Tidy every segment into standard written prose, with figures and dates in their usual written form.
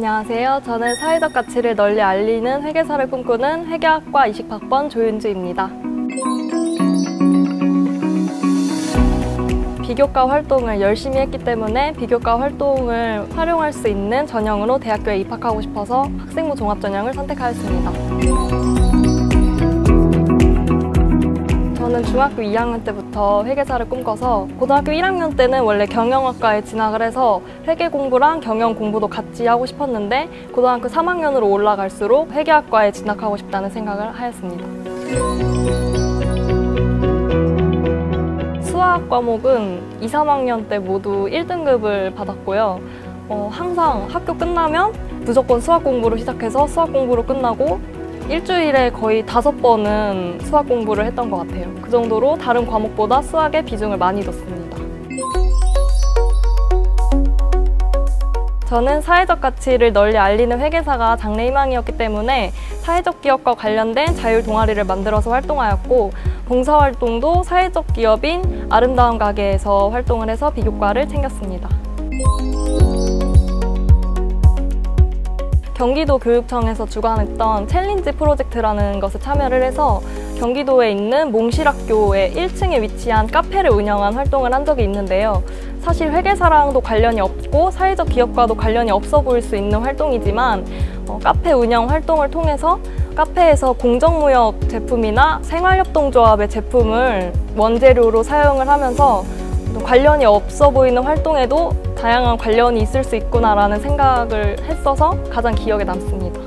안녕하세요. 저는 사회적 가치를 널리 알리는 회계사를 꿈꾸는 회계학과 20학번 조윤주입니다. 비교과 활동을 열심히 했기 때문에 비교과 활동을 활용할 수 있는 전형으로 대학교에 입학하고 싶어서 학생부 종합전형을 선택하였습니다. 저는 중학교 2학년 때부터 회계사를 꿈꿔서 고등학교 1학년 때는 원래 경영학과에 진학을 해서 회계 공부랑 경영 공부도 같이 하고 싶었는데 고등학교 3학년으로 올라갈수록 회계학과에 진학하고 싶다는 생각을 하였습니다. 수학 과목은 2, 3학년 때 모두 1등급을 받았고요. 항상 학교 끝나면 무조건 수학 공부로 시작해서 수학 공부로 끝나고 일주일에 거의 5번은 수학 공부를 했던 것 같아요. 그 정도로 다른 과목보다 수학에 비중을 많이 뒀습니다. 저는 사회적 가치를 널리 알리는 회계사가 장래 희망이었기 때문에 사회적 기업과 관련된 자율 동아리를 만들어서 활동하였고 봉사활동도 사회적 기업인 아름다운 가게에서 활동을 해서 비교과를 챙겼습니다. 경기도 교육청에서 주관했던 챌린지 프로젝트라는 것에 참여를 해서 경기도에 있는 몽실학교의 1층에 위치한 카페를 운영한 활동을 한 적이 있는데요. 사실 회계사랑도 관련이 없고 사회적 기업과도 관련이 없어 보일 수 있는 활동이지만 카페 운영 활동을 통해서 카페에서 공정무역 제품이나 생활협동조합의 제품을 원재료로 사용을 하면서 관련이 없어 보이는 활동에도 다양한 관련이 있을 수 있구나라는 생각을 했어서 가장 기억에 남습니다.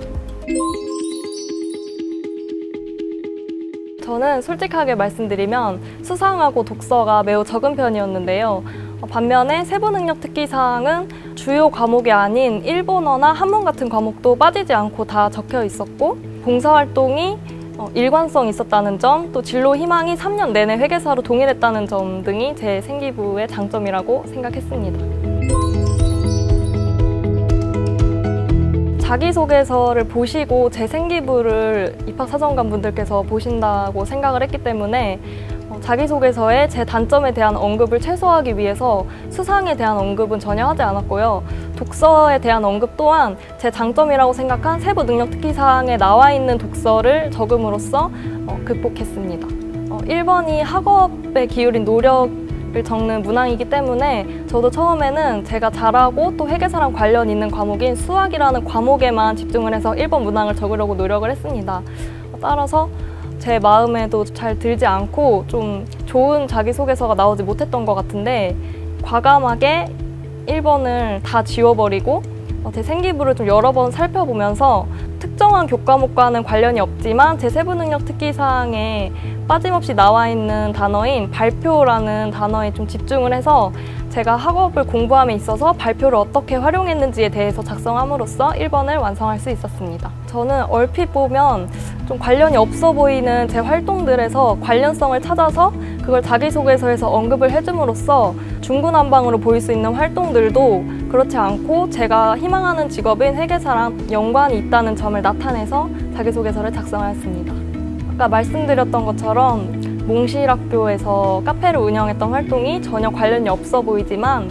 저는 솔직하게 말씀드리면 수상하고 독서가 매우 적은 편이었는데요. 반면에 세부능력 특기사항은 주요 과목이 아닌 일본어나 한문 같은 과목도 빠지지 않고 다 적혀 있었고 봉사활동이 일관성이 있었다는 점, 또 진로 희망이 3년 내내 회계사로 동일했다는 점 등이 제 생기부의 장점이라고 생각했습니다. 자기소개서를 보시고 제 생기부를 입학사정관 분들께서 보신다고 생각을 했기 때문에 자기소개서에 제 단점에 대한 언급을 최소화하기 위해서 수상에 대한 언급은 전혀 하지 않았고요. 독서에 대한 언급 또한 제 장점이라고 생각한 세부 능력 특기 사항에 나와 있는 독서를 적음으로써 극복했습니다. 1번이 학업에 기울인 노력을 적는 문항이기 때문에 저도 처음에는 제가 잘하고 또 회계사랑 관련 있는 과목인 수학이라는 과목에만 집중을 해서 1번 문항을 적으려고 노력을 했습니다. 따라서 제 마음에도 잘 들지 않고 좀 좋은 자기소개서가 나오지 못했던 것 같은데 과감하게 1번을 다 지워버리고 제 생기부를 좀 여러 번 살펴보면서 특정한 교과목과는 관련이 없지만 제 세부능력 특기사항에 빠짐없이 나와 있는 단어인 발표라는 단어에 좀 집중을 해서 제가 학업을 공부함에 있어서 발표를 어떻게 활용했는지에 대해서 작성함으로써 1번을 완성할 수 있었습니다. 저는 얼핏 보면 좀 관련이 없어 보이는 제 활동들에서 관련성을 찾아서 그걸 자기소개서에서 언급을 해줌으로써 중구난방으로 보일 수 있는 활동들도 그렇지 않고 제가 희망하는 직업인 회계사랑 연관이 있다는 점을 나타내서 자기소개서를 작성하였습니다. 아까 말씀드렸던 것처럼 몽실학교에서 카페를 운영했던 활동이 전혀 관련이 없어 보이지만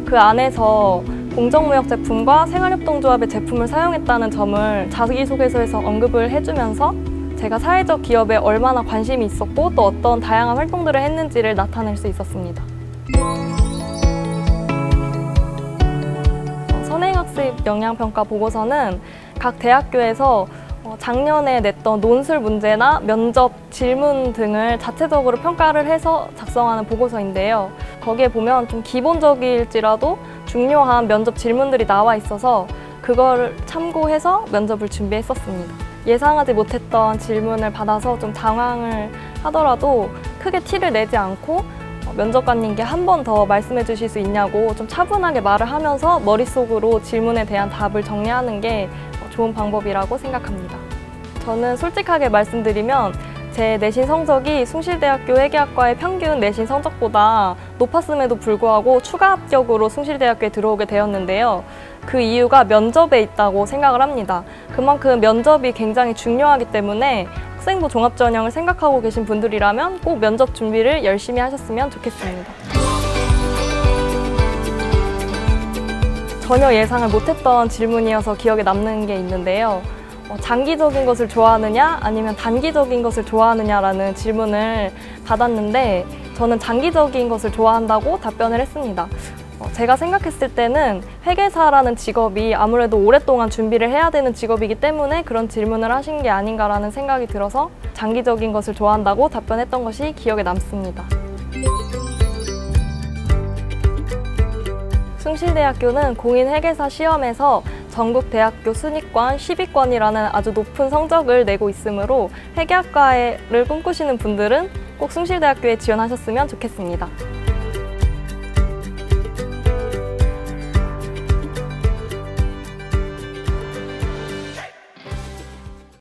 그 안에서 공정무역 제품과 생활협동조합의 제품을 사용했다는 점을 자기소개서에서 언급을 해주면서 제가 사회적 기업에 얼마나 관심이 있었고 또 어떤 다양한 활동들을 했는지를 나타낼 수 있었습니다. 선행학습 영향평가 보고서는 각 대학교에서 작년에 냈던 논술 문제나 면접 질문 등을 자체적으로 평가를 해서 작성하는 보고서인데요. 거기에 보면 좀 기본적일지라도 중요한 면접 질문들이 나와 있어서 그걸 참고해서 면접을 준비했었습니다. 예상하지 못했던 질문을 받아서 좀 당황을 하더라도 크게 티를 내지 않고 면접관님께 한 번 더 말씀해 주실 수 있냐고 좀 차분하게 말을 하면서 머릿속으로 질문에 대한 답을 정리하는 게 좋은 방법이라고 생각합니다. 저는 솔직하게 말씀드리면 제 내신 성적이 숭실대학교 회계학과의 평균 내신 성적보다 높았음에도 불구하고 추가 합격으로 숭실대학교에 들어오게 되었는데요. 그 이유가 면접에 있다고 생각을 합니다. 그만큼 면접이 굉장히 중요하기 때문에 학생부 종합전형을 생각하고 계신 분들이라면 꼭 면접 준비를 열심히 하셨으면 좋겠습니다. 전혀 예상을 못했던 질문이어서 기억에 남는 게 있는데요. 장기적인 것을 좋아하느냐 아니면 단기적인 것을 좋아하느냐라는 질문을 받았는데 저는 장기적인 것을 좋아한다고 답변을 했습니다. 제가 생각했을 때는 회계사라는 직업이 아무래도 오랫동안 준비를 해야 되는 직업이기 때문에 그런 질문을 하신 게 아닌가라는 생각이 들어서 장기적인 것을 좋아한다고 답변했던 것이 기억에 남습니다. 숭실대학교는 공인회계사 시험에서 전국대학교 순위권 10위권이라는 아주 높은 성적을 내고 있으므로 회계학과를 꿈꾸시는 분들은 꼭 숭실대학교에 지원하셨으면 좋겠습니다.